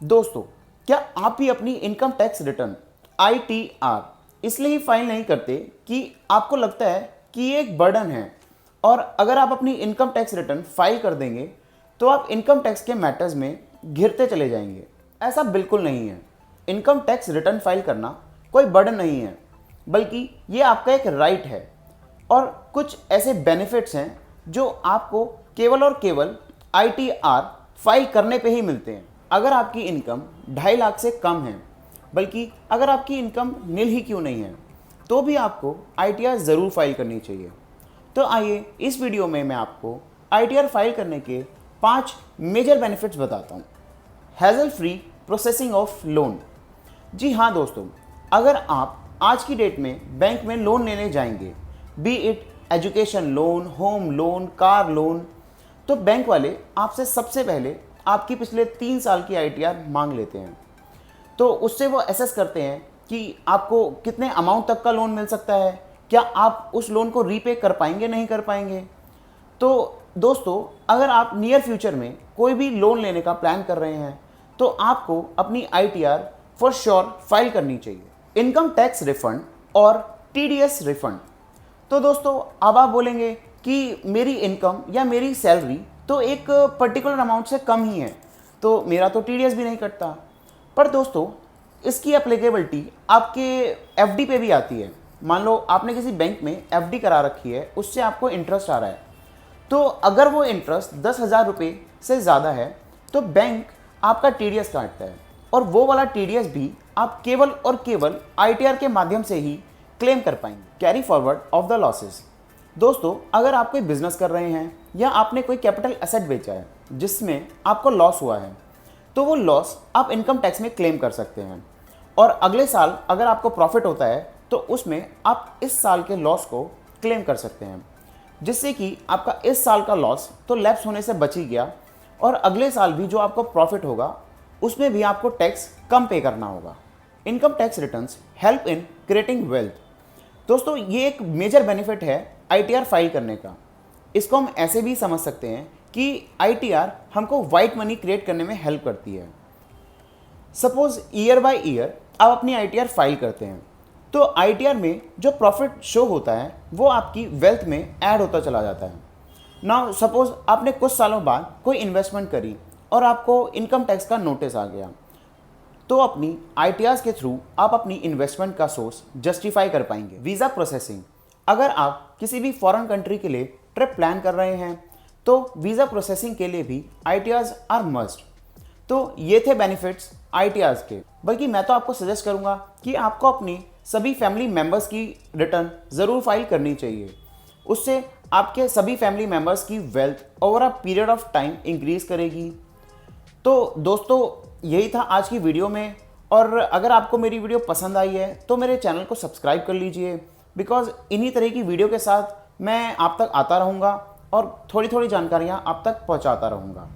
दोस्तों, क्या आप भी अपनी इनकम टैक्स रिटर्न ITR इसलिए ही फाइल नहीं करते कि आपको लगता है कि ये एक बर्डन है, और अगर आप अपनी इनकम टैक्स रिटर्न फाइल कर देंगे तो आप इनकम टैक्स के मैटर्स में घिरते चले जाएंगे? ऐसा बिल्कुल नहीं है। इनकम टैक्स रिटर्न फाइल करना कोई बर्डन नहीं है, बल्कि ये आपका एक राइट है। और कुछ ऐसे बेनिफिट्स हैं जो आपको केवल और केवल ITR फाइल करने पे ही मिलते हैं। अगर आपकी इनकम 2.5 लाख से कम है, बल्कि अगर आपकी इनकम नील ही क्यों नहीं है, तो भी आपको ITR ज़रूर फाइल करनी चाहिए। तो आइए इस वीडियो में मैं आपको ITR फाइल करने के 5 मेजर बेनिफिट्स बताता हूँ। Hassle free processing of loan. जी हाँ दोस्तों, अगर आप आज की डेट में बैंक में लोन लेने जाएंगे, B it education loan, home loan, car loan, तो बैंक वाले आपसे सबसे पहले आपकी पिछले 3 साल की ITR मांग लेते हैं। तो उससे वो एसेस करते हैं कि आपको कितने अमाउंट तक का लोन मिल सकता है, क्या आप उस लोन को रीपे कर पाएंगे नहीं कर पाएंगे। तो दोस्तों, अगर आप नियर फ्यूचर में कोई भी लोन लेने का प्लान कर रहे हैं तो आपको अपनी ITR फॉर श्योर फाइल करनी चाहिए। इनकम टैक्स रिफंड और TDS रिफंड। तो दोस्तों, अब आप बोलेंगे कि मेरी इनकम या मेरी सैलरी तो एक पर्टिकुलर अमाउंट से कम ही है, तो मेरा तो TDS भी नहीं कटता। पर दोस्तों, इसकी एप्लीकेबिलिटी आपके FD पे भी आती है। मान लो आपने किसी बैंक में FD करा रखी है, उससे आपको इंटरेस्ट आ रहा है, तो अगर वो इंटरेस्ट 10,000 रुपये से ज़्यादा है तो बैंक आपका TDS काटता है, और वो वाला TDS भी आप केवल और केवल ITR के माध्यम से ही क्लेम कर पाएंगे। Carry forward of the losses. दोस्तों, अगर आप कोई बिजनेस कर रहे हैं या आपने कोई कैपिटल एसेट बेचा है जिसमें आपको लॉस हुआ है, तो वो लॉस आप इनकम टैक्स में क्लेम कर सकते हैं। और अगले साल अगर आपको प्रॉफिट होता है तो उसमें आप इस साल के लॉस को क्लेम कर सकते हैं, जिससे कि आपका इस साल का लॉस तो लैप्स होने से बच ही गया, और अगले साल भी जो आपको प्रॉफिट होगा उसमें भी आपको टैक्स कम पे करना होगा। Income tax returns help in creating wealth. दोस्तों, ये एक मेजर बेनिफिट है ITR फाइल करने का। इसको हम ऐसे भी समझ सकते हैं कि ITR हमको वाइट मनी क्रिएट करने में हेल्प करती है। सपोज ईयर बाय ईयर आप अपनी ITR फाइल करते हैं, तो ITR में जो प्रॉफिट शो होता है वो आपकी वेल्थ में ऐड होता चला जाता है। नाउ सपोज आपने कुछ सालों बाद कोई इन्वेस्टमेंट करी और आपको इनकम टैक्स का नोटिस आ गया, तो अपनी ITRs के थ्रू आप अपनी इन्वेस्टमेंट का सोर्स जस्टिफाई कर पाएंगे। Visa processing. अगर आप किसी भी फॉरेन कंट्री के लिए ट्रिप प्लान कर रहे हैं तो वीज़ा प्रोसेसिंग के लिए भी ITRs आर मस्ट। तो ये थे बेनिफिट्स ITRs के। बल्कि मैं तो आपको सजेस्ट करूंगा कि आपको अपनी सभी फैमिली मेम्बर्स की रिटर्न ज़रूर फाइल करनी चाहिए। उससे आपके सभी फैमिली मेम्बर्स की wealth over a period of time increase करेगी। तो दोस्तों, यही था आज की वीडियो में, और अगर आपको मेरी वीडियो पसंद आई है तो मेरे चैनल को सब्सक्राइब कर लीजिए, बिकॉज इन्हीं तरह की वीडियो के साथ मैं आप तक आता रहूँगा और थोड़ी थोड़ी जानकारियाँ आप तक पहुँचाता रहूँगा।